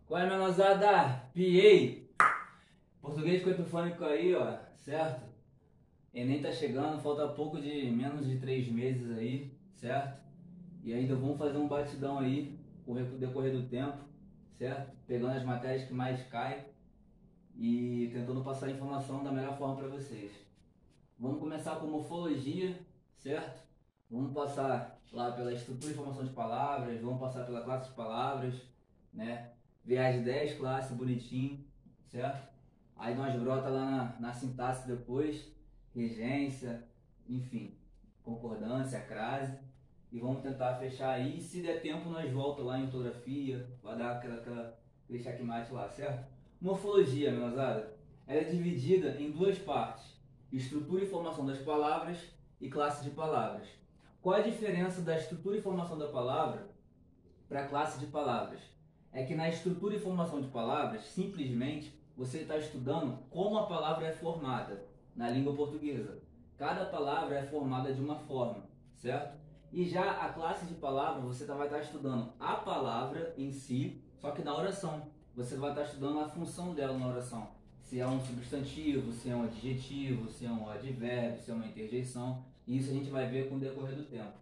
Qual é, menosada? PA. Português com epifônico aí, ó, certo? Enem tá chegando, falta pouco de menos de 3 meses aí, certo? E ainda vamos fazer um batidão aí, com o decorrer do tempo, certo? Pegando as matérias que mais caem e tentando passar a informação da melhor forma para vocês. Vamos começar com morfologia, certo? Vamos passar lá pela estrutura e formação de palavras, vamos passar pela classe de palavras, né? Ver as 10 classes bonitinho, certo? Aí nós brota lá na sintaxe depois, regência, enfim, concordância, crase. E vamos tentar fechar aí. Se der tempo, nós volta lá em ortografia, vai dar aquele checkmate lá, certo? Morfologia, menosada, ela é dividida em duas partes: estrutura e formação das palavras e classe de palavras. Qual a diferença da estrutura e formação da palavra para a classe de palavras? É que na estrutura e formação de palavras, simplesmente, você está estudando como a palavra é formada na língua portuguesa. Cada palavra é formada de uma forma, certo? E já a classe de palavra, você vai estar estudando a palavra em si, só que na oração. Você vai estar estudando a função dela na oração. Se é um substantivo, se é um adjetivo, se é um advérbio, se é uma interjeição. E isso a gente vai ver com o decorrer do tempo.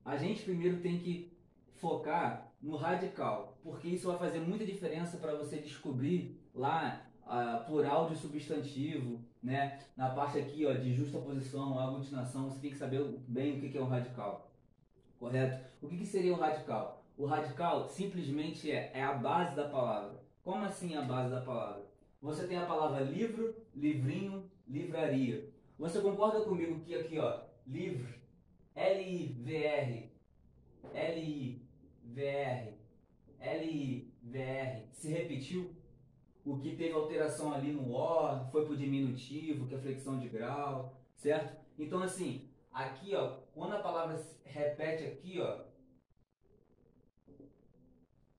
A gente primeiro tem que focar no radical, porque isso vai fazer muita diferença para você descobrir lá plural de substantivo, né? Na parte aqui, ó, de justaposição, aglutinação, você tem que saber bem o que é um radical, correto? O que seria um radical? O radical simplesmente é a base da palavra. Como assim a base da palavra? Você tem a palavra livro, livrinho, livraria. Você concorda comigo que aqui, ó, livro, L-I-V-R, L-I-V-R, L-I-V-R, se repetiu? O que teve alteração ali no O, foi pro diminutivo, que é flexão de grau, certo? Então, assim, aqui, ó, quando a palavra se repete aqui, ó,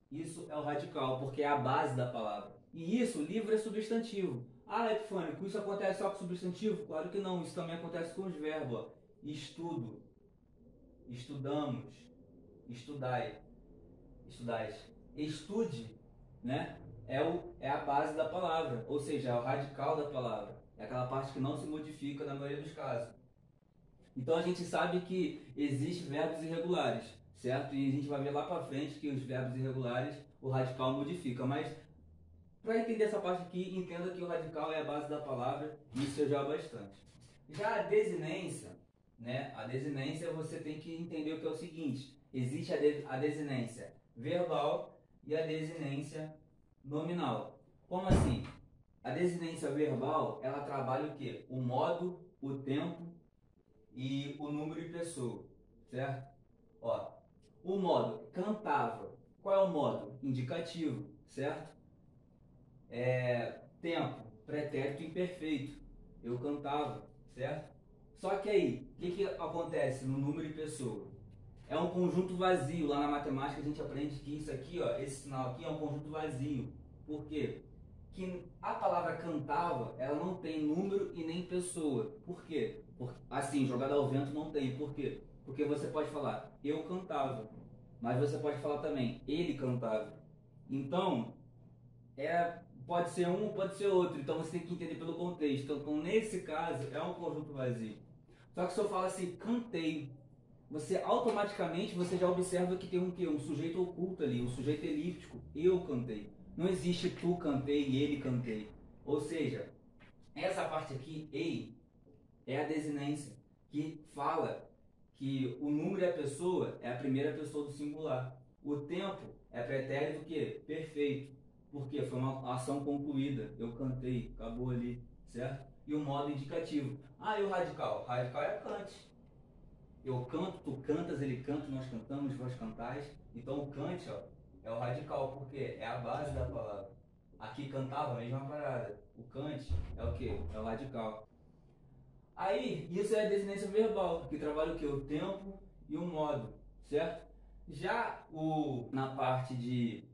isso é o radical, porque é a base da palavra. E isso, livro é substantivo. Ah, Epifânico, isso acontece só com substantivo? Claro que não, isso também acontece com os verbos, ó. Estudo, estudamos, estudai, estudais. Estude, né? É a base da palavra, ou seja, é o radical da palavra. É aquela parte que não se modifica na maioria dos casos. Então a gente sabe que existem verbos irregulares, certo? E a gente vai ver lá para frente que os verbos irregulares, o radical modifica. Mas para entender essa parte aqui, entenda que o radical é a base da palavra e isso eu já bastante. Já a desinência, né? A desinência você tem que entender o que é o seguinte: existe a desinência verbal e a desinência nominal. Como assim? A desinência verbal, ela trabalha o quê? O modo, o tempo e o número e pessoa, certo? Ó, o modo, cantava. Qual é o modo? Indicativo, certo? Tempo, pretérito imperfeito. Eu cantava, certo? Só que aí, o que acontece no número e pessoa? É um conjunto vazio. Lá na matemática a gente aprende que isso aqui, ó, esse sinal aqui é um conjunto vazio. Por quê? Que a palavra cantava, ela não tem número e nem pessoa. Por quê? Assim, jogada ao vento não tem. Por quê? Porque você pode falar eu cantava, mas você pode falar também ele cantava. Então, pode ser um, pode ser outro. Então você tem que entender pelo contexto. Então, nesse caso, é um conjunto vazio. Só que se eu falo assim, cantei, você automaticamente você já observa que tem um quê? Um sujeito oculto ali, um sujeito elíptico. Eu cantei. Não existe tu cantei e ele cantei. Ou seja, essa parte aqui, ei, é a desinência, que fala que o número e a pessoa é a primeira pessoa do singular. O tempo é pretérito que perfeito, porque foi uma ação concluída. Eu cantei, acabou ali, certo? E o modo indicativo. Ah, e o radical? Radical é cante. Eu canto, tu cantas, ele canta, nós cantamos, vós cantais. Então o cante, ó, é o radical, porque é a base da palavra. Aqui cantava a mesma parada. O cante é o que? É o radical. Aí, isso é a desinência verbal, que trabalha o que? O tempo e o modo, certo? Já na parte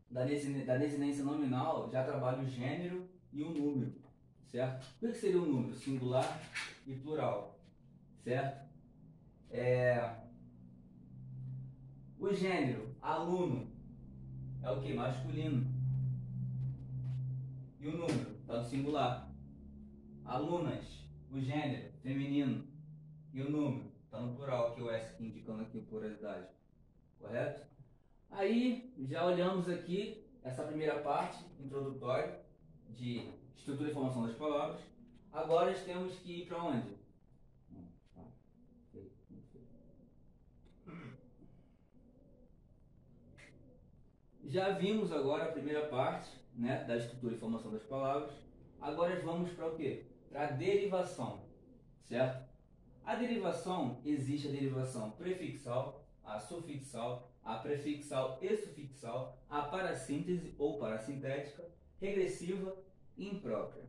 da desinência nominal, já trabalha o gênero e o número, certo? O que seria o número? Singular e plural, certo? O gênero, aluno, é o que? Masculino. E o número? Está no singular. Alunas, o gênero, feminino. E o número? Está no plural, que é o S indicando aqui a pluralidade. Correto? Aí, já olhamos aqui essa primeira parte, introdutória, de estrutura e formação das palavras. Agora temos que ir para onde? Já vimos agora a primeira parte, né, da estrutura e formação das palavras. Agora vamos para o quê? Para a derivação, certo? A derivação, existe a derivação prefixal, a sufixal, a prefixal e sufixal, a parassíntese ou parasintética, regressiva e imprópria.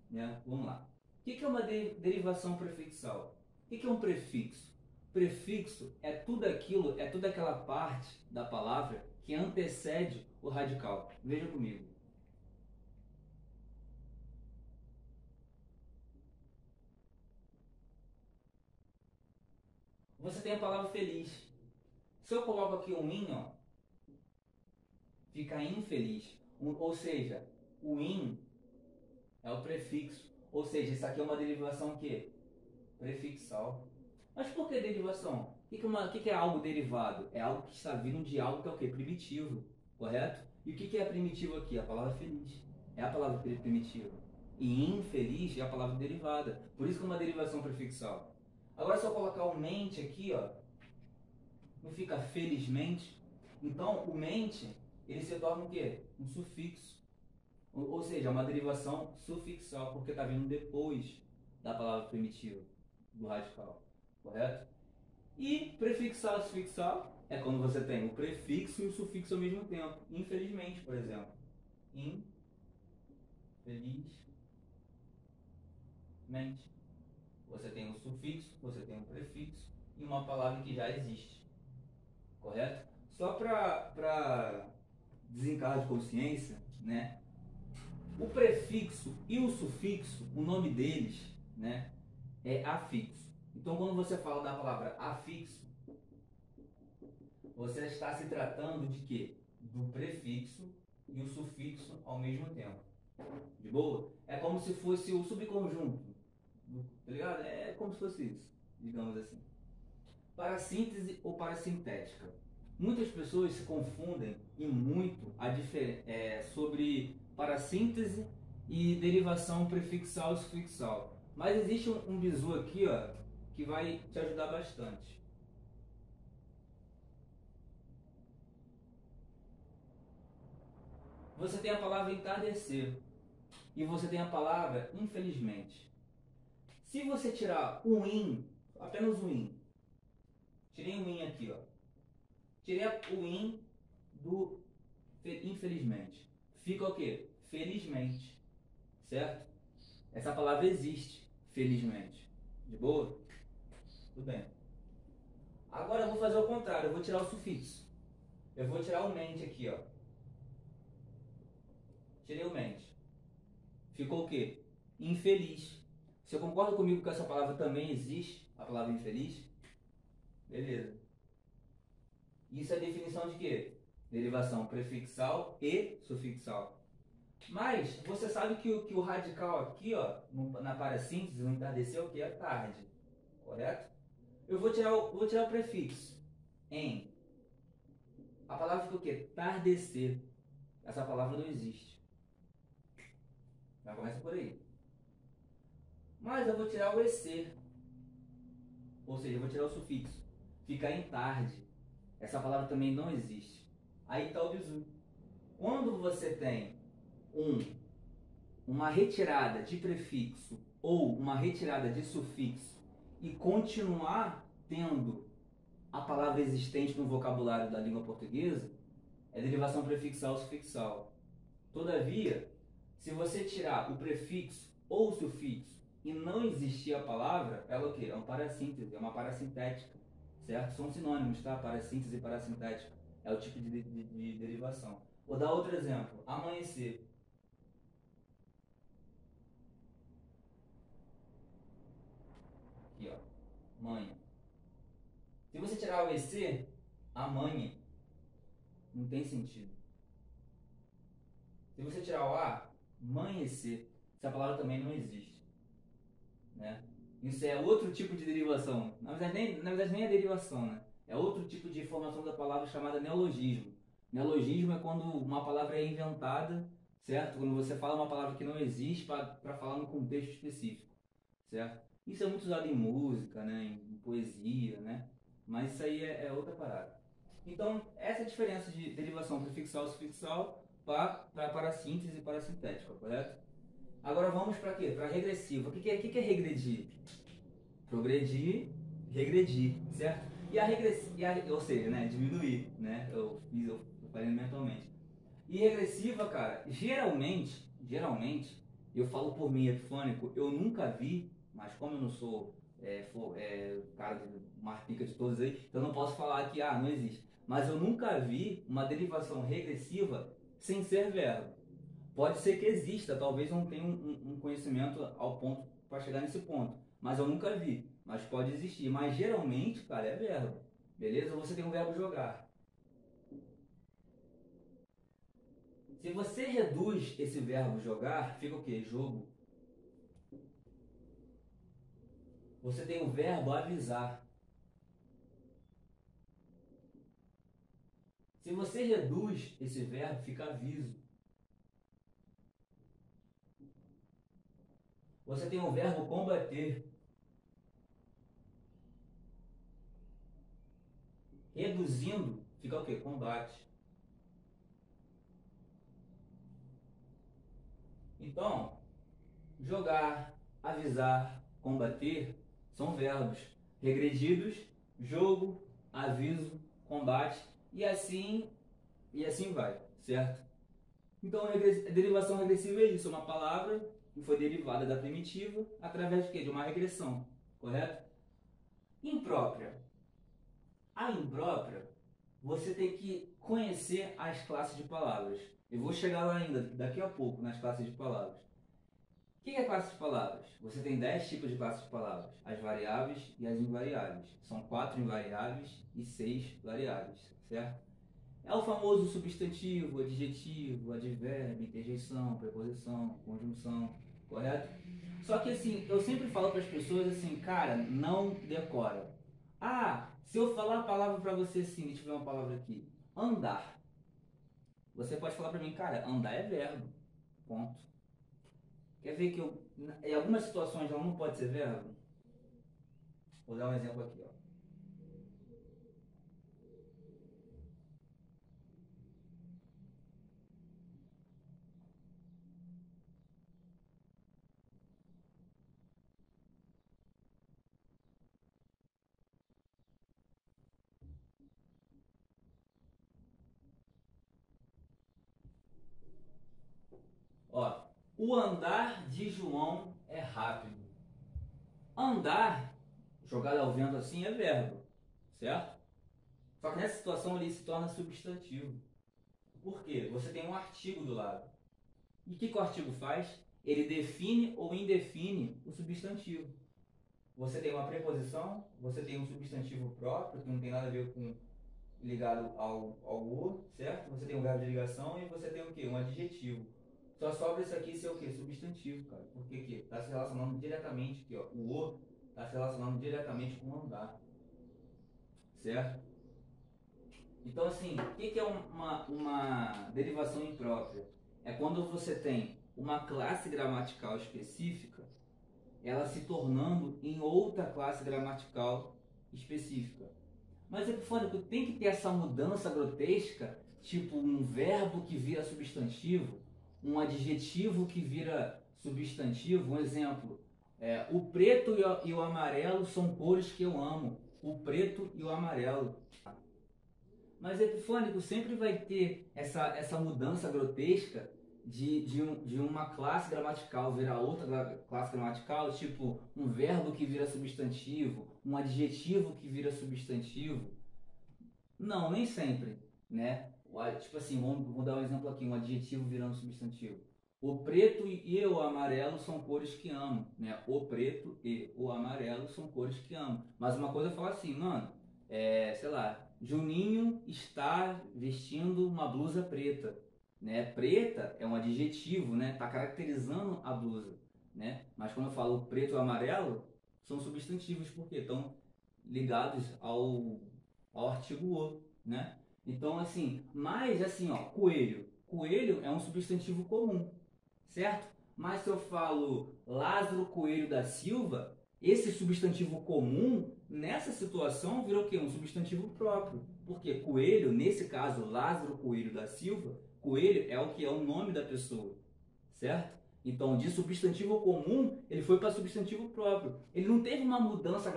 Né? Vamos lá. O que é uma derivação prefixal? O que é um prefixo? Prefixo é tudo aquilo, é toda aquela parte da palavra que antecede o radical. Veja comigo. Você tem a palavra feliz. Se eu coloco aqui um in, ó, fica infeliz. Ou seja, o in é o prefixo. Ou seja, isso aqui é uma derivação que? Prefixal. Mas por que derivação? O que é algo derivado? É algo que está vindo de algo que é o quê? Primitivo. Correto? E o que é primitivo aqui? A palavra feliz. É a palavra primitiva. E infeliz é a palavra derivada. Por isso que é uma derivação prefixal. Agora, se eu colocar o mente aqui, ó, não fica felizmente? Então, o mente, ele se torna o quê? Um sufixo. Ou seja, uma derivação sufixal, porque está vindo depois da palavra primitiva, do radical. Correto? E prefixal e sufixal é quando você tem o prefixo e o sufixo ao mesmo tempo. Infelizmente, por exemplo. Infelizmente. Você tem um sufixo, você tem um prefixo e uma palavra que já existe. Correto? Só para desencargo de consciência, né? O prefixo e o sufixo, o nome deles, né, é afixo. Então, quando você fala da palavra afixo, você está se tratando de quê? Do prefixo e o sufixo ao mesmo tempo. De boa? É como se fosse o subconjunto. Tá ligado? É como se fosse isso, digamos assim. Parassíntese ou parasintética. Muitas pessoas se confundem e muito sobre parassíntese e derivação prefixal e sufixal. Mas existe um bizu aqui, ó, que vai te ajudar bastante. Você tem a palavra entardecer e você tem a palavra infelizmente. Se você tirar o in, apenas o in, tirei o in aqui, ó. Tirei o in do infelizmente. Fica o quê? Felizmente. Certo? Essa palavra existe, felizmente. De boa? Tudo bem. Agora eu vou fazer o contrário, eu vou tirar o sufixo. Eu vou tirar o mente aqui, ó. Tirei o mente. Ficou o quê? Infeliz. Você concorda comigo que essa palavra também existe? A palavra infeliz? Beleza. Isso é definição de quê? Derivação prefixal e sufixal. Mas você sabe que o radical aqui, ó, na parassíntese, no entardecer, é o que? É tarde. Correto? Eu vou tirar o prefixo. Em. A palavra fica o quê? Tardecer. Essa palavra não existe. Já começa por aí. Mas eu vou tirar o EC. Ou seja, eu vou tirar o sufixo. Fica em tarde. Essa palavra também não existe. Aí está o bizu. Quando você tem uma retirada de prefixo ou uma retirada de sufixo e continuar tendo a palavra existente no vocabulário da língua portuguesa, é derivação prefixal ou sufixal. Todavia, se você tirar o prefixo ou o sufixo e não existir a palavra, ela é o quê? É uma parassíntese, é uma parasintética, certo? São sinônimos, tá? Parassíntese e parasintética. É o tipo de derivação. Vou dar outro exemplo. Amanhecer. Aqui, ó. Manha. Se você tirar o EC, amanhã, não tem sentido. Se você tirar o A, amanhecer, essa palavra também não existe, né? Isso é outro tipo de derivação. Na verdade nem é derivação, né? É outro tipo de formação da palavra chamada neologismo. Neologismo é quando uma palavra é inventada, certo? Quando você fala uma palavra que não existe para falar num contexto específico, certo? Isso é muito usado em música, né? Em poesia, né? Mas isso aí é outra parada. Então, essa é a diferença de derivação prefixal e sufixal para a síntese e para a sintética, correto? Agora vamos para quê? Para regressiva. O que é regredir? Progredir, regredir, certo? Ou seja, né, diminuir, né? Eu falei mentalmente. E regressiva, cara, geralmente, eu falo por mim, epifônico, eu nunca vi, mas como eu não sou cara do mais pica de todos aí, então eu não posso falar que não existe. Mas eu nunca vi uma derivação regressiva sem ser verbo. Pode ser que exista, talvez eu não tenha um conhecimento ao ponto para chegar nesse ponto. Mas eu nunca vi. Mas pode existir. Mas geralmente, cara, é verbo. Beleza? Você tem o verbo jogar. Se você reduz esse verbo jogar, fica o quê? Jogo. Você tem o verbo avisar. Se você reduz esse verbo, fica aviso. Você tem o verbo combater. Reduzindo, fica o quê? Combate. Então, jogar, avisar, combater são verbos regredidos, jogo, aviso, combate e assim vai, certo? Então a derivação regressiva é isso, uma palavra que foi derivada da primitiva através de quê? De uma regressão, correto? Imprópria. A imprópria, você tem que conhecer as classes de palavras. Eu vou chegar lá ainda, daqui a pouco, nas classes de palavras. O que é classe de palavras? Você tem 10 tipos de classes de palavras, as variáveis e as invariáveis. São 4 invariáveis e 6 variáveis, certo? É o famoso substantivo, adjetivo, advérbio, interjeição, preposição, conjunção, correto? Só que assim, eu sempre falo para as pessoas assim, cara, não decora. Se eu falar a palavra para você assim, deixa eu ver uma palavra aqui, andar. Você pode falar para mim, cara, andar é verbo, ponto. Quer ver que em algumas situações ela não pode ser verbo? Vou dar um exemplo aqui, ó. Ó, o andar de João é rápido. Andar, jogado ao vento assim, é verbo, certo? Só que nessa situação ele se torna substantivo. Por quê? Você tem um artigo do lado. E o que o artigo faz? Ele define ou indefine o substantivo. Você tem uma preposição, você tem um substantivo próprio, que não tem nada a ver com ligado ao o, certo? Você tem um verbo de ligação e você tem o quê? Um adjetivo. Só sobra isso aqui ser o quê? Substantivo, cara. Porque que está se relacionando diretamente aqui, ó. O está se relacionando diretamente com o andar, certo? Então, assim, o que é uma derivação imprópria? É quando você tem uma classe gramatical específica, ela se tornando em outra classe gramatical específica. Mas, Epifônico, tem que ter essa mudança grotesca, tipo um verbo que vira substantivo, um adjetivo que vira substantivo. Um exemplo, o preto e o amarelo são cores que eu amo. O preto e o amarelo. Mas Epifônico sempre vai ter essa mudança grotesca de uma classe gramatical virar outra classe gramatical, tipo um verbo que vira substantivo, um adjetivo que vira substantivo. Não, nem sempre, né? Tipo assim, vamos dar um exemplo aqui, um adjetivo virando substantivo. O preto e o amarelo são cores que amo, né? O preto e o amarelo são cores que amo. Mas uma coisa é falar assim, mano, sei lá, Juninho está vestindo uma blusa preta. né? Preta é um adjetivo, né? Tá caracterizando a blusa, né? Mas quando eu falo preto e amarelo, são substantivos porque estão ligados ao artigo o, né? Então, assim, mas assim, ó, coelho. Coelho é um substantivo comum, certo? Mas se eu falo Lázaro Coelho da Silva, esse substantivo comum, nessa situação, virou o quê? Um substantivo próprio. Porque coelho, nesse caso, Lázaro Coelho da Silva, coelho é o que é o nome da pessoa, certo? Então, de substantivo comum, ele foi para substantivo próprio. Ele não teve uma mudança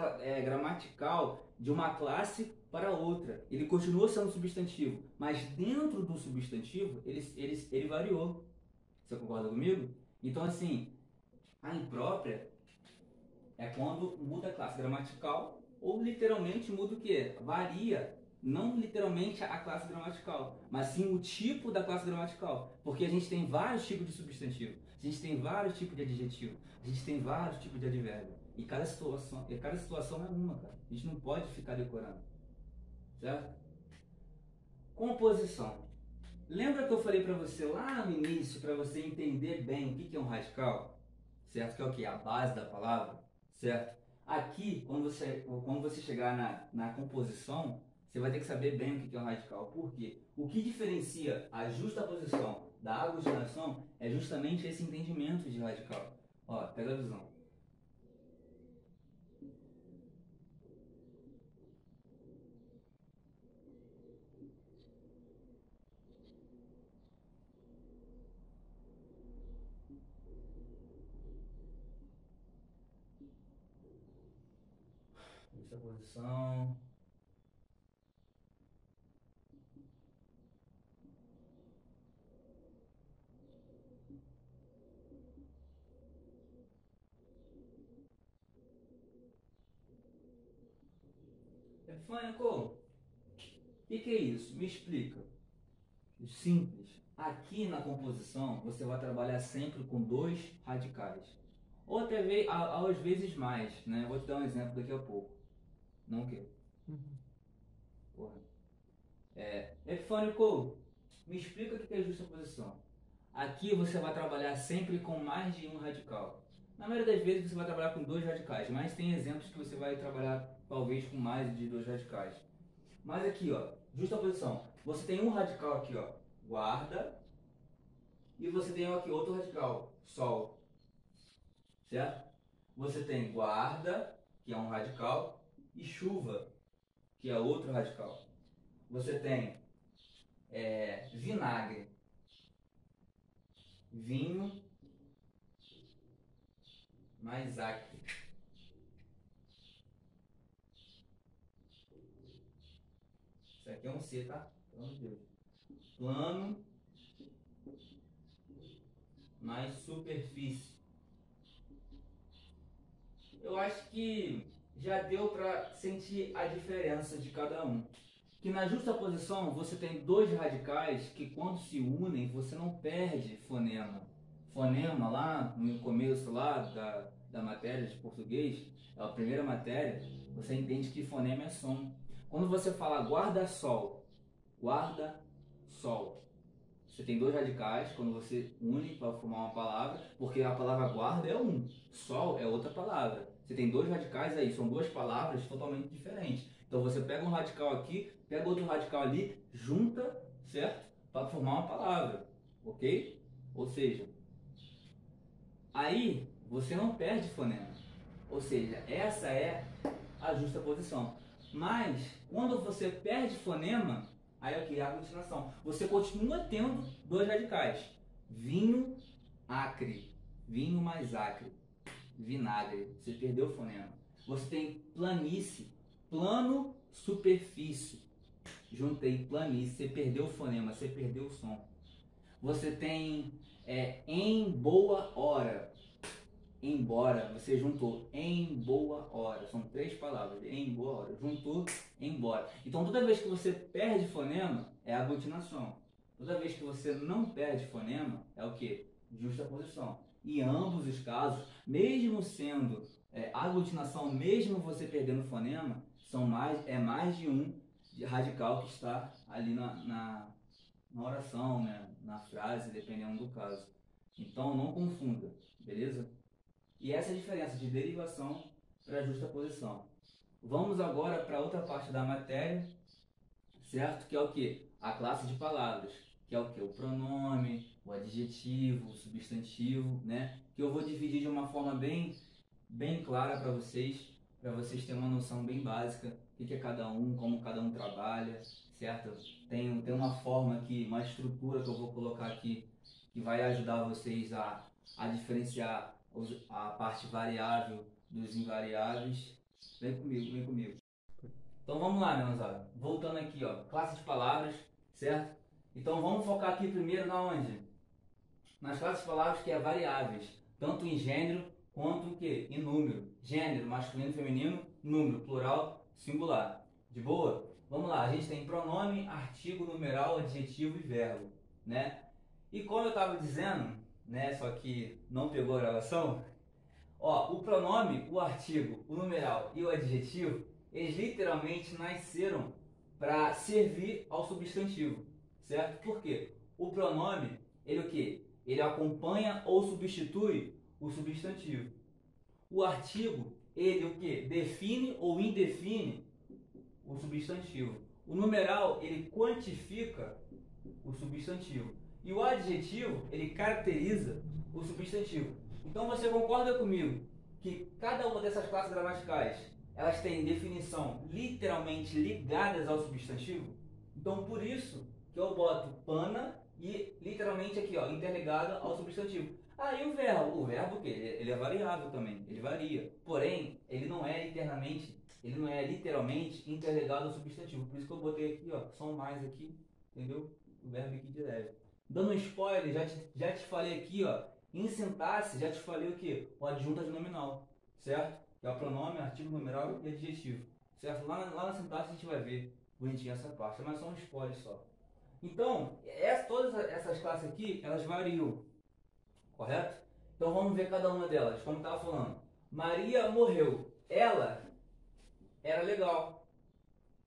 gramatical de uma classe para outra. Ele continuou sendo substantivo, mas dentro do substantivo, ele variou. Você concorda comigo? Então, assim, a imprópria é quando muda a classe gramatical ou literalmente muda o quê? Varia. Não literalmente a classe gramatical, mas sim o tipo da classe gramatical. Porque a gente tem vários tipos de substantivo, a gente tem vários tipos de adjetivo, a gente tem vários tipos de advérbio. E cada situação é uma, cara. A gente não pode ficar decorando. Certo? Composição. Lembra que eu falei para você lá no início, para você entender bem o que é um radical? Certo? Que é o que? A base da palavra? Certo? Aqui, quando você chegar na composição, você vai ter que saber bem o que é um radical. Por quê? O que diferencia a justaposição da aglutinação é justamente esse entendimento de radical. Ó, pega a visão. Justaposição. Epifânico, o que é isso? Me explica. Simples. Aqui na composição você vai trabalhar sempre com dois radicais. Ou até às vezes mais, né? Vou te dar um exemplo daqui a pouco. Não o quê? Porra. Epifânico, me explica o que é justaposição. Aqui você vai trabalhar sempre com mais de um radical. Na maioria das vezes você vai trabalhar com dois radicais, mas tem exemplos que você vai trabalhar talvez com mais de dois radicais. Mas aqui, ó, justaposição. Você tem um radical aqui, ó, guarda, e você tem aqui outro radical, sol, certo? Você tem guarda, que é um radical, e chuva, que é outro radical. Você tem vinagre, vinho, mais acre. Isso aqui é um C, tá? Pelo amor de Deus. Plano, mais superfície. Eu acho que já deu para sentir a diferença de cada um. Que na justaposição você tem dois radicais que quando se unem você não perde fonema. Fonema lá no começo lá da matéria de português, é a primeira matéria, você entende que fonema é som. Quando você fala guarda-sol, guarda-sol, você tem dois radicais quando você une para formar uma palavra, porque a palavra guarda é um, sol é outra palavra. Você tem dois radicais aí, são duas palavras totalmente diferentes. Então você pega um radical aqui, pega outro radical ali, junta, certo? Para formar uma palavra, ok? Ou seja, aí você não perde fonema. Ou seja, essa é a justa posição. Mas quando você perde fonema, aí é o que? A aglutinação. Você continua tendo dois radicais. Vinho, acre. Vinho mais acre. Vinagre. Você perdeu o fonema. Você tem planície. Plano, superfície. Juntei planície. Você perdeu o fonema. Você perdeu o som. Você tem em boa hora. Embora, você juntou em boa hora, são três palavras, em boa hora, juntou embora. Então toda vez que você perde fonema, é aglutinação. Toda vez que você não perde fonema, é o que? Justaposição. E em ambos os casos, mesmo sendo aglutinação, mesmo você perdendo fonema, é mais de um radical que está ali na oração, né? Na frase, dependendo do caso. Então não confunda, beleza? E essa é a diferença de derivação para justaposição. Vamos agora para outra parte da matéria, certo? Que é o que? A classe de palavras, que é o que? O pronome, o adjetivo, o substantivo, né? Que eu vou dividir de uma forma bem clara para vocês terem uma noção bem básica do que é cada um, como cada um trabalha, certo? Tem uma forma aqui, uma estrutura que eu vou colocar aqui que vai ajudar vocês a diferenciar a parte variável dos invariáveis. Vem comigo, vem comigo. Então vamos lá, meus amigos. Voltando aqui, ó, classe de palavras, certo? Então vamos focar aqui primeiro na onde? Nas classes de palavras que é variáveis, tanto em gênero quanto o quê? Em número. Gênero, masculino e feminino, número, plural, singular. De boa? Vamos lá, a gente tem pronome, artigo, numeral, adjetivo e verbo, né? E como eu estava dizendo, né, só que não pegou a gravação, ó, o pronome, o artigo, o numeral e o adjetivo, eles literalmente nasceram para servir ao substantivo, certo? Por quê? O pronome, ele o quê? Ele acompanha ou substitui o substantivo. O artigo, ele o quê? Define ou indefine o substantivo. O numeral, ele quantifica o substantivo. E o adjetivo, ele caracteriza o substantivo. Então você concorda comigo que cada uma dessas classes gramaticais, elas têm definição literalmente ligadas ao substantivo? Então por isso que eu boto pana e literalmente aqui, ó, interligada ao substantivo. Aí o verbo? O verbo o quê? Ele é variável também, ele varia. Porém, ele não é literalmente interligado ao substantivo. Por isso que eu botei aqui, ó, são mais aqui, entendeu? O verbo aqui de leve. Dando um spoiler, já te falei aqui, ó, em sintaxe, já te falei o que? O adjunto adnominal, certo? Que é o pronome, artigo, numeral e adjetivo, certo? Lá na sintaxe a gente vai ver bonitinho essa parte, mas só um spoiler só. Então, todas essas classes aqui, elas variam, correto? Então vamos ver cada uma delas, como estava falando. Maria morreu. Ela era legal.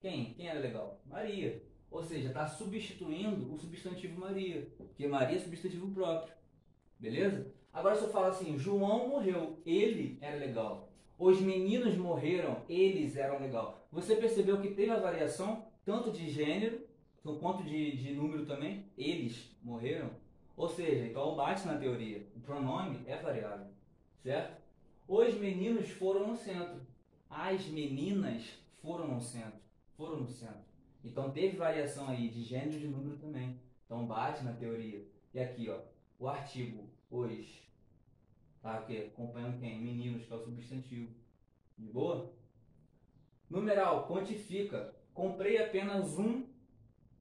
Quem era legal? Maria. Ou seja, está substituindo o substantivo Maria, porque Maria é substantivo próprio. Beleza? Agora se eu falo assim, João morreu, ele era legal. Os meninos morreram, eles eram legal. Você percebeu que teve a variação tanto de gênero quanto de número também? Eles morreram. Ou seja, então bate na teoria. O pronome é variável, certo? Os meninos foram no centro. As meninas foram no centro. Foram no centro. Então teve variação aí de gênero e de número também. Então bate na teoria. E aqui, ó, o artigo os, tá? Que acompanhando quem? Meninos, que é o substantivo. De boa? Numeral, quantifica. Comprei apenas um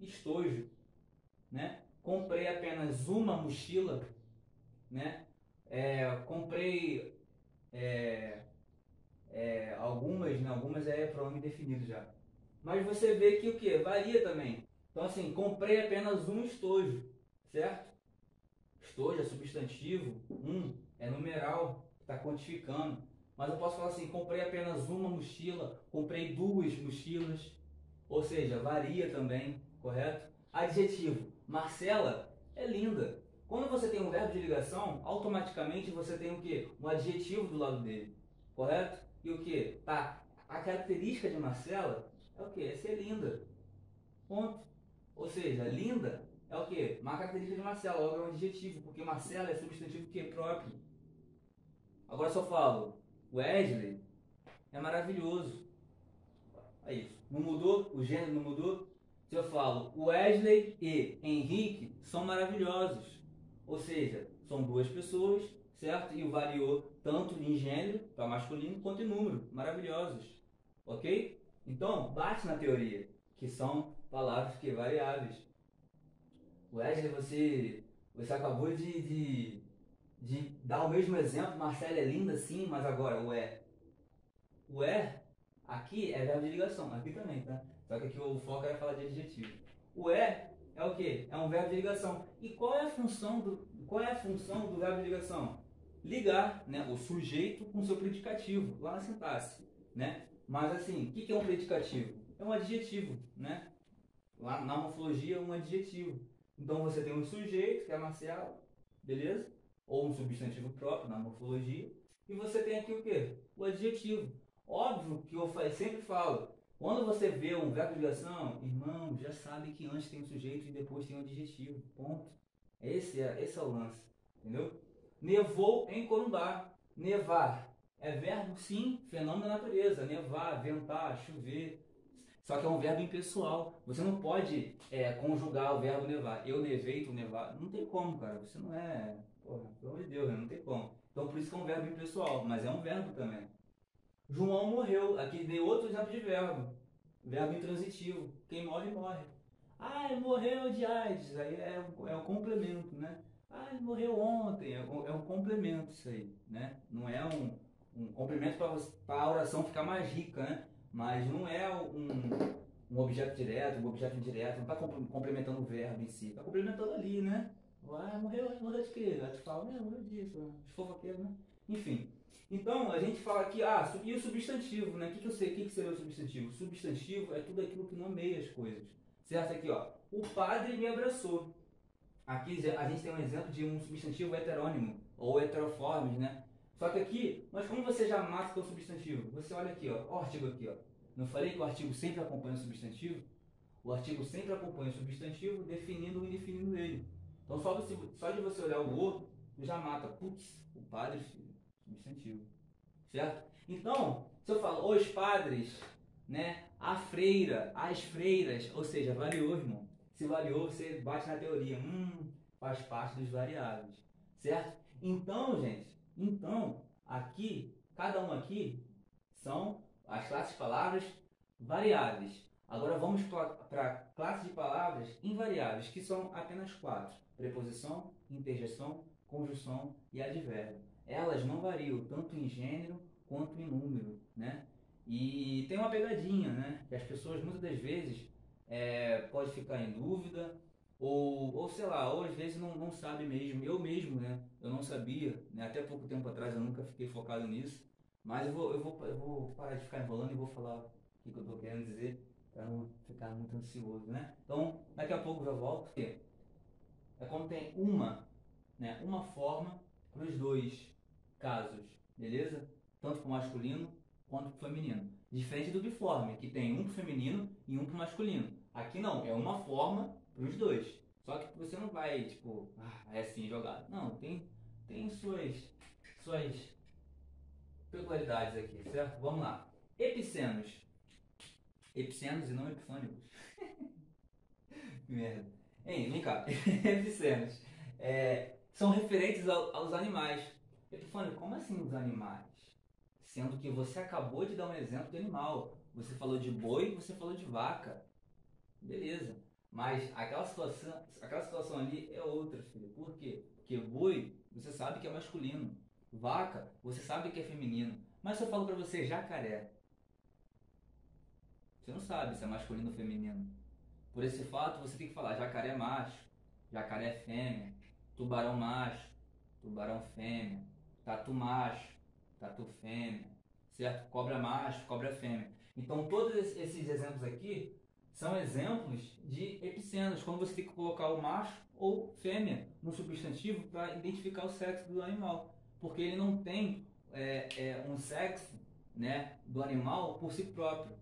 estojo, né? Comprei apenas uma mochila, né? Comprei algumas, né? Algumas é pronome definido já. Mas você vê que o que? Varia também. Então assim, comprei apenas um estojo, certo? Estojo é substantivo, é numeral, está quantificando. Mas eu posso falar assim, comprei apenas uma mochila, comprei duas mochilas, ou seja, varia também, correto? Adjetivo, Marcela é linda. Quando você tem um verbo de ligação, automaticamente você tem o quê? Um adjetivo do lado dele, correto? E o quê? Tá, a característica de Marcela é o quê? É ser linda, ponto. Ou seja, linda é o quê? Uma característica de Marcela, logo é um adjetivo, porque Marcela é substantivo que próprio. Agora se eu falo, Wesley é maravilhoso. É isso. Não mudou? O gênero não mudou? Se eu falo, Wesley e Henrique são maravilhosos. Ou seja, são duas pessoas, certo? E variou tanto em gênero, para masculino, quanto em número. Maravilhosos. Ok? Então, bate na teoria, que são palavras que variáveis. Wesley, você acabou de dar o mesmo exemplo. Marcela é linda, sim, mas agora o é. O é, aqui é verbo de ligação, aqui também, tá? Só que aqui o foco era falar de adjetivo. O é o quê? É um verbo de ligação. E qual é a função do verbo de ligação? Ligar, né, o sujeito com seu predicativo, lá na sintaxe, né? Mas assim, o que é um predicativo? É um adjetivo, né? Lá na morfologia é um adjetivo. Então você tem um sujeito, que é Marcelo, beleza? Ou um substantivo próprio na morfologia. E você tem aqui o quê? O adjetivo. Óbvio que eu sempre falo, quando você vê um verbo de ligação, irmão, já sabe que antes tem o sujeito e depois tem o adjetivo. Ponto. Esse é o lance. Entendeu? Nevou em Corumbá. Nevar é verbo? Sim, fenômeno da natureza. Nevar, ventar, chover. Só que é um verbo impessoal. Você não pode conjugar o verbo nevar. Eu nevei, tu nevar. Não tem como, cara. Você não é. Porra, pelo amor de Deus, né? Não tem como. Então por isso que é um verbo impessoal, mas é um verbo também. João morreu. Aqui dei outro exemplo de verbo. Verbo intransitivo. Quem morre, morre. Ah, ele morreu de AIDS. Aí é um complemento, né? Ah, ele morreu ontem. É um complemento isso aí, né? Não é um complemento para a oração ficar mais rica, né? Mas não é um objeto direto, um objeto indireto. Não está complementando o verbo em si. Está complementando ali, né? Ah, morreu de quê? Aí tu fala, morreu disso. De fofoqueiro, né? Enfim. Então, a gente fala aqui, e o substantivo, né? O que eu sei? O que seria o substantivo? O substantivo é tudo aquilo que nomeia as coisas. Certo? Aqui, ó. O padre me abraçou. Aqui a gente tem um exemplo de um substantivo heterônimo, ou heteroformes, né? Só que aqui, mas como você já mata o substantivo? Você olha aqui, ó, o artigo aqui, ó. Não falei que o artigo sempre acompanha o substantivo? O artigo sempre acompanha o substantivo, definindo e indefinindo ele. Então, só de você olhar o, já mata. Putz, o padre, filho, substantivo. Certo? Então, se eu falo os padres, né? A freira, as freiras, ou seja, variou, irmão. Se variou, você bate na teoria. Faz parte dos variáveis. Certo? Então, gente, aqui, cada um aqui são as classes de palavras variáveis. Agora vamos para a classe de palavras invariáveis, que são apenas quatro: preposição, interjeção, conjunção e advérbio. Elas não variam tanto em gênero quanto em número, né? E tem uma pegadinha, né? Que as pessoas muitas das vezes pode ficar em dúvida ou sei lá, ou às vezes não sabe mesmo. Eu mesmo, né? Eu não sabia, né? Até pouco tempo atrás eu nunca fiquei focado nisso. Mas eu vou parar de ficar enrolando e vou falar o que eu estou querendo dizer para não ficar muito ansioso, né? Então, daqui a pouco eu já volto. É quando tem uma forma para os dois casos, beleza? Tanto para o masculino quanto para o feminino. Diferente do biforme, que tem um para o feminino e um para o masculino. Aqui não, é uma forma para os dois. Só que você não vai, tipo, é assim jogado. Não, tem suas peculiaridades aqui, certo? Vamos lá. Epicenos. Epicenos e não epifânicos. Que merda. Hein, vem cá. Epicenos. São referentes aos animais. Epifânico, como assim os animais? Sendo que você acabou de dar um exemplo de animal. Você falou de boi, você falou de vaca. Beleza. Mas aquela situação ali é outra, filho. Por quê? Porque boi, você sabe que é masculino. Vaca, você sabe que é feminino. Mas se eu falo pra você jacaré, você não sabe se é masculino ou feminino. Por esse fato, você tem que falar jacaré macho, jacaré fêmea, tubarão macho, tubarão fêmea, tatu macho, tatu fêmea, certo? Cobra macho, cobra fêmea. Então, todos esses exemplos aqui são exemplos de epicenos, quando você tem que colocar o macho ou fêmea no substantivo para identificar o sexo do animal, porque ele não tem um sexo, né, do animal por si próprio,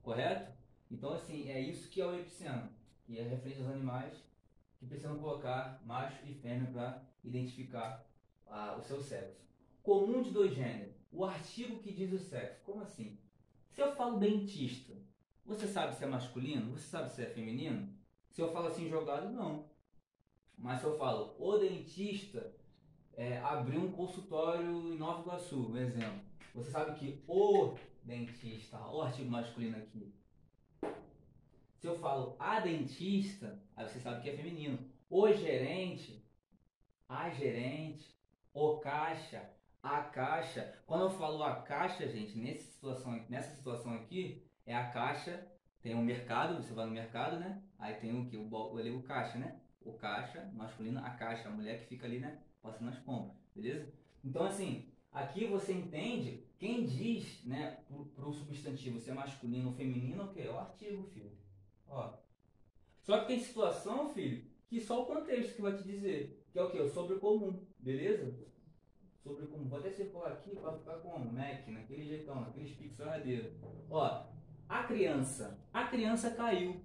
correto? Então, assim, é isso que é o epiceno, que é referente aos animais que precisam colocar macho e fêmea para identificar o seu sexo. Comum de dois gêneros. O artigo que diz o sexo. Como assim? Se eu falo dentista, você sabe se é masculino? Você sabe se é feminino? Se eu falo assim jogado, não. Mas se eu falo o dentista abriu um consultório em Nova Iguaçu, um exemplo. Você sabe que o dentista, o artigo masculino aqui. Se eu falo a dentista, aí você sabe que é feminino. O gerente, a gerente, o caixa, a caixa. Quando eu falo a caixa, gente, nessa situação aqui, é a caixa, tem um mercado, você vai no mercado, né? Aí tem o que? O caixa, né? O caixa, masculino, a caixa, a mulher que fica ali, né? Passando as compras, beleza? Então, assim, aqui você entende quem diz, né, pro substantivo se é masculino ou feminino, o que? É o artigo, filho. Ó. Só que tem situação, filho, que só o contexto que vai te dizer. Que é o quê? O sobrecomum, beleza? Sobrecomum. Vou até circular aqui para ficar como? Mac, naquele jeitão, naqueles pixeladeira. Ó, a criança caiu.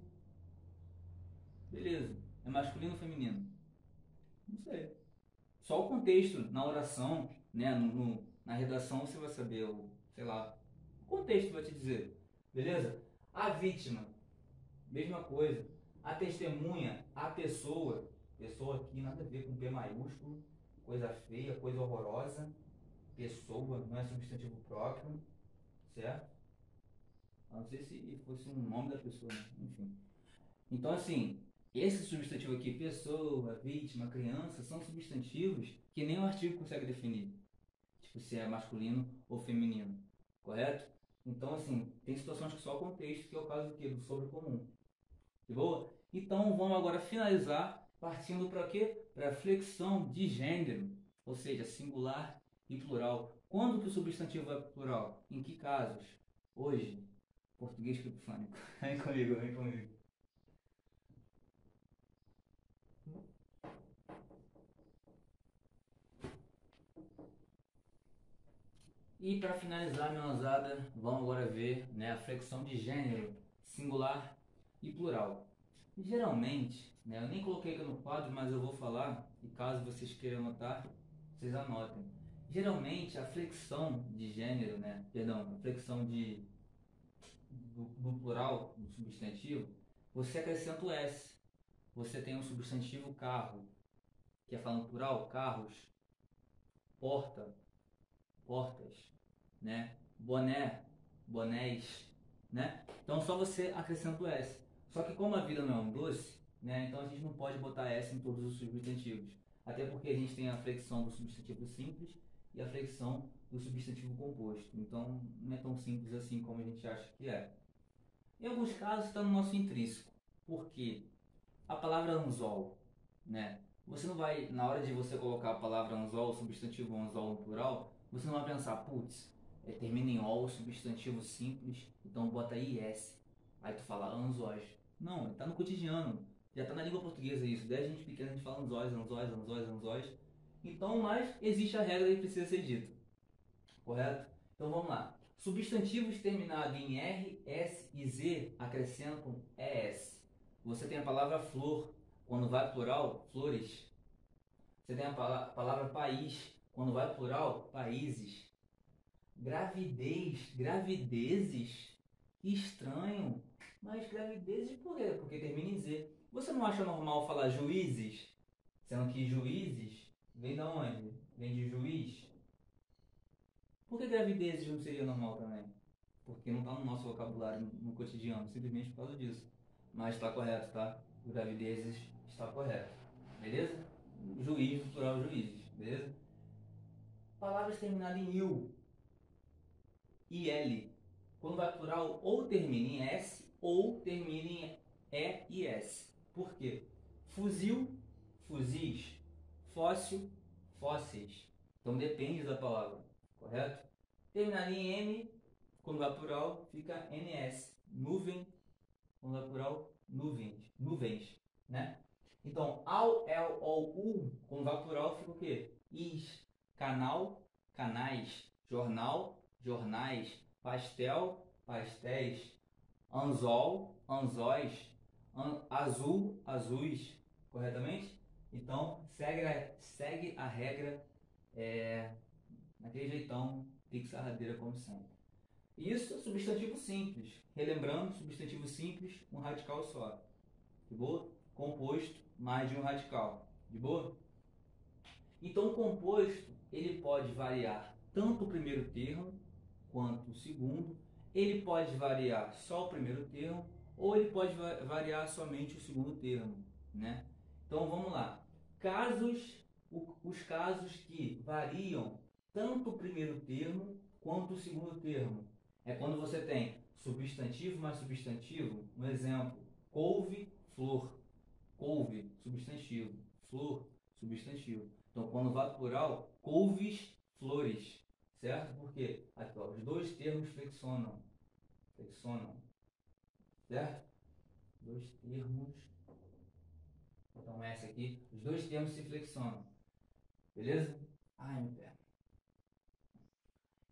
Beleza. É masculino ou feminino? Não sei. Só o contexto na oração, né, na redação você vai saber, sei lá, o contexto vai te dizer. Beleza? A vítima, mesma coisa. A testemunha, a pessoa aqui nada a ver com P maiúsculo, coisa feia, coisa horrorosa. Pessoa não é substantivo próprio, certo? A não sei se fosse um nome da pessoa, né? Enfim. Então, assim, esse substantivo aqui, pessoa, vítima, criança, são substantivos que nem o artigo consegue definir. Tipo, se é masculino ou feminino. Correto? Então, assim, tem situações que só o contexto, que é o caso do quê? Do sobrecomum. De boa? Então, vamos agora finalizar partindo para quê? Para flexão de gênero, ou seja, singular e plural. Quando que o substantivo é plural? Em que casos? Hoje, português criptofônico. Vem comigo, vem comigo. E para finalizar, minha usada, vamos agora ver, né, a flexão de gênero, singular e plural. Geralmente, né, eu nem coloquei aqui no quadro, mas eu vou falar, e caso vocês queiram anotar, vocês anotem. Geralmente, a flexão de gênero, né, perdão, a flexão do plural, do substantivo, você acrescenta o S. Você tem o substantivo carro, que é falando plural, carros, porta, portas, né? Boné, bonés, né? Então só você acrescenta o S. Só que como a vida não é um doce, né? Então a gente não pode botar S em todos os substantivos. Até porque a gente tem a flexão do substantivo simples e a flexão do substantivo composto. Então não é tão simples assim como a gente acha que é. Em alguns casos está no nosso intrínseco. Por quê? A palavra anzol, né? Você não vai, na hora de você colocar a palavra anzol, o substantivo anzol no plural, você não vai pensar, putz, termina em ol, substantivo simples, então bota IS. Aí tu fala anzóis. Não, está no cotidiano. Já está na língua portuguesa isso. Desde a gente pequena a gente fala anzóis, anzóis, anzóis, anzóis. Então, mas existe a regra que precisa ser dita. Correto? Então vamos lá. Substantivos terminados em R, S e Z acrescentam ES. Você tem a palavra flor, quando vai plural, flores. Você tem a palavra país, quando vai plural, países. Gravidez, gravidezes. Que estranho. Mas gravidezes por quê? Porque termina em Z. Você não acha normal falar juízes? Sendo que juízes vem da onde? Vem de juiz. Por que gravidez não seria normal também? Porque não está no nosso vocabulário no cotidiano, simplesmente por causa disso. Mas está correto, tá? Gravidezes está correto. Beleza? Juiz, no plural, juízes. Beleza? Palavras terminadas em il. Quando vai plural, ou termina em s ou termina em e e s. Por quê? Fuzil, fuzis. Fóssil, fósseis. Então depende da palavra, correto? Terminado em N, quando vai plural, fica NS. Nuvem, quando vai plural, nuvens. Nuvens, né? Então, ao, el, ou, quando vai plural, fica o quê? Is. Canal, canais. Jornal, jornais. Pastel, pastéis. Anzol, anzóis. Azul, azuis. Corretamente? Então, segue a regra naquele jeitão, pixarradeira como sempre. Isso, substantivo simples. Relembrando, substantivo simples, um radical só. De boa? Composto, mais de um radical. De boa? Então, o composto, ele pode variar tanto o primeiro termo quanto o segundo. Ele pode variar só o primeiro termo ou ele pode variar somente o segundo termo, né? Então, vamos lá. Os casos que variam tanto o primeiro termo quanto o segundo termo. É quando você tem substantivo mais substantivo. Um exemplo, couve, flor. Couve, substantivo. Flor, substantivo. Então, quando vai plural, couves, flores. Certo? Porque aqui, ó, os dois termos flexionam. Flexionam. Certo? Dois termos Então essa aqui, os dois termos se flexionam, beleza? Ai, meu pé.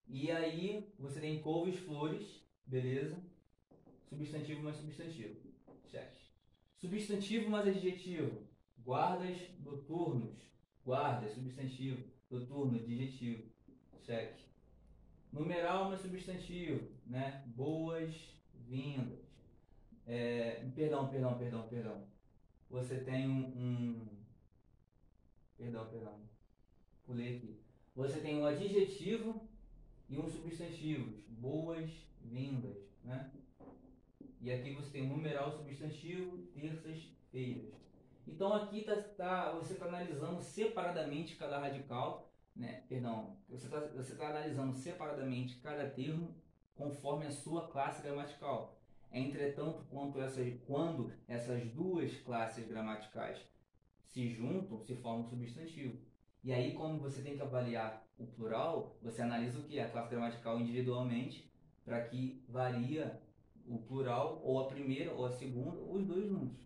E aí você tem couves, flores, beleza? Substantivo mais substantivo, check. Substantivo mais adjetivo, guardas noturnos, guardas, substantivo, noturno, adjetivo, check. Numeral mais substantivo, né? Boas-vindas. Perdão. Você tem perdão, pulei aqui. Você tem um adjetivo e um substantivo, boas-vindas, né? E aqui você tem um numeral substantivo, terças-feiras. Então aqui você está analisando separadamente cada radical, né? Perdão, você tá analisando separadamente cada termo conforme a sua classe gramatical. Entretanto, quando essas duas classes gramaticais se juntam, se formam um substantivo. E aí, quando você tem que avaliar o plural, você analisa o que? A classe gramatical individualmente, para que varia o plural, ou a primeira, ou a segunda, ou os dois juntos.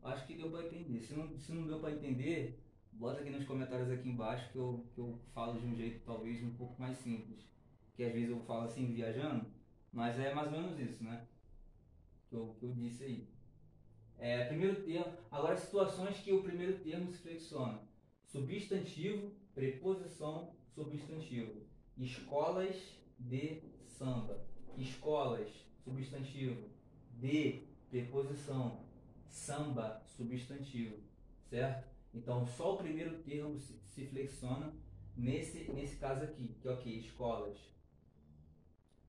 Acho que deu para entender. Se não deu para entender, bota aqui nos comentários aqui embaixo que eu falo de um jeito talvez um pouco mais simples. Que às vezes eu falo assim viajando, mas é mais ou menos isso, né? Que eu disse aí. Primeiro termo. Agora, situações que o primeiro termo se flexiona: substantivo, preposição, substantivo. Escolas de samba. Escolas, substantivo. De, preposição. Samba, substantivo. Certo? Então, só o primeiro termo se flexiona nesse caso aqui, que é o que? Escolas.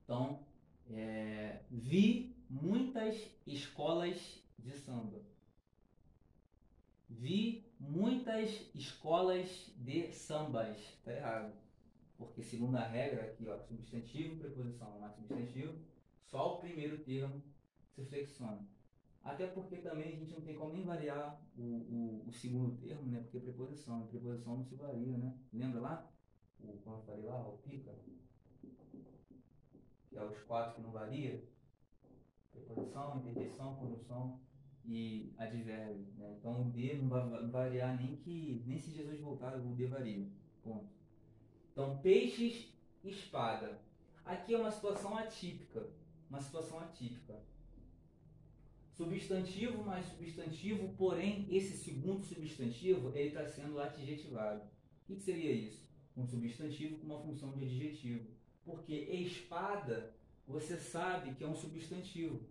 Então, vi muitas escolas de samba. Vi muitas escolas de sambas. Tá errado. Porque segundo a regra aqui, ó, substantivo, preposição, mais substantivo, só o primeiro termo se flexiona. Até porque também a gente não tem como nem variar o segundo termo, né? Porque preposição não se varia, né? Lembra lá? Como eu falei lá, o pica, que é os quatro que não varia. Preposição, interjeição, conjunção e advérbio, né? Então o D não vai variar nem se Jesus voltar, o D varia. Ponto. Então, peixes, espada. Aqui é uma situação atípica. Uma situação atípica. Substantivo mais substantivo, porém esse segundo substantivo ele está sendo adjetivado. O que seria isso? Um substantivo com uma função de adjetivo. Porque espada, você sabe que é um substantivo,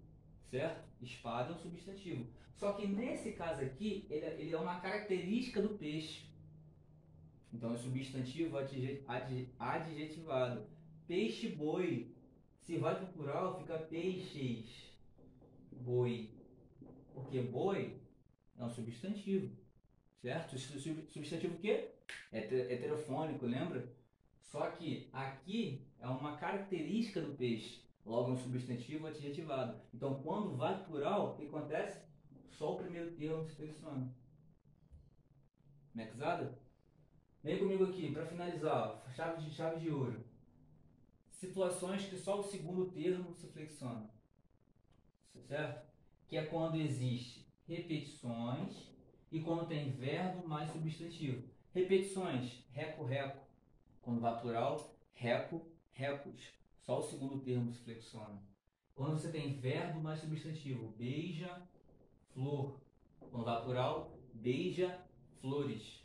certo? Espada é um substantivo. Só que nesse caso aqui, ele é uma característica do peixe. Então é substantivo adjetivado. Peixe-boi. Se vai para o plural, fica peixes-boi. Porque boi é um substantivo, certo? Substantivo o quê? Heterofônico, lembra? Só que aqui é uma característica do peixe, logo é um substantivo adjetivado. Então, quando vai para o plural, o que acontece? Só o primeiro termo se flexiona. Mexada? Vem comigo aqui, para finalizar, chave de ouro. Situações que só o segundo termo se flexiona, certo? Que é quando existe repetições e quando tem verbo mais substantivo. Repetições, reco, reco. Quando vai plural, reco, recos. Só o segundo termo se flexiona. Quando você tem verbo mais substantivo, beija, flor. Quando vai plural, beija, flores.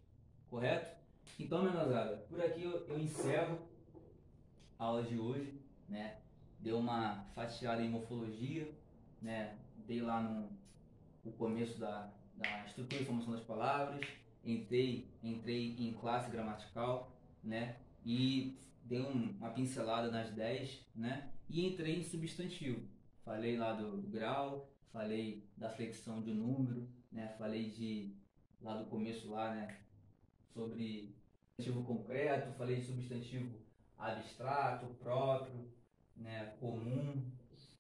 Correto? Então, minha nazada, por aqui eu encerro a aula de hoje, né? Deu uma fatiada em morfologia, né? Dei lá no começo da estrutura e formação das palavras, entrei em classe gramatical, né? E dei uma pincelada nas 10, né? E entrei em substantivo. Falei lá do grau, falei da flexão de número, né? Falei lá do começo lá, né? Sobre substantivo concreto, falei de substantivo abstrato, próprio, né? Comum,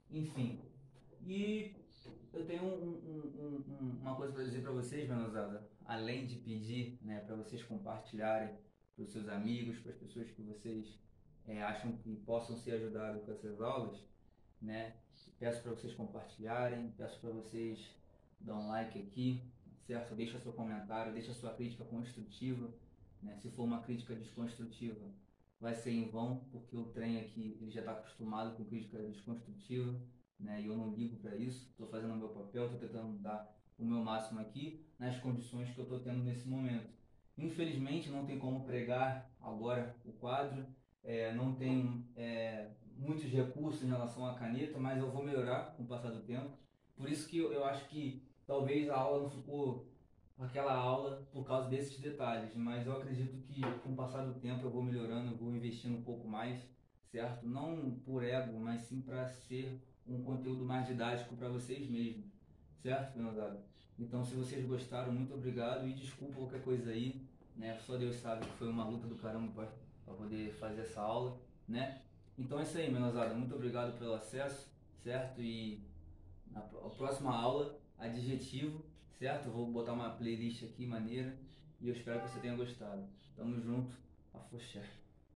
enfim. E eu tenho uma coisa para dizer para vocês, menosada, além de pedir, né, para vocês compartilharem para os seus amigos, para as pessoas que vocês acham que possam ser ajudadas com essas aulas, né? Peço para vocês compartilharem, peço para vocês dar um like aqui, certo? Deixa seu comentário, deixa sua crítica construtiva, né? Se for uma crítica desconstrutiva, vai ser em vão, porque o trem aqui ele já está acostumado com crítica desconstrutiva, né? E eu não ligo para isso, estou fazendo o meu papel, estou tentando dar o meu máximo aqui nas condições que eu estou tendo nesse momento. Infelizmente não tem como pregar agora o quadro, não tem muitos recursos em relação à caneta, mas eu vou melhorar com o passar do tempo. Por isso que eu acho que talvez a aula não ficou aquela aula por causa desses detalhes, mas eu acredito que com o passar do tempo eu vou melhorando, eu vou investindo um pouco mais, certo? Não por ego, mas sim para ser um conteúdo mais didático para vocês mesmos, certo, meus? Então, se vocês gostaram, muito obrigado e desculpa qualquer coisa aí, né? Só Deus sabe que foi uma luta do caramba para poder fazer essa aula, né? Então é isso aí, menosada. Muito obrigado pelo acesso, certo? E na próxima aula, adjetivo, certo? Eu vou botar uma playlist aqui maneira e eu espero que você tenha gostado. Tamo junto, afoxé.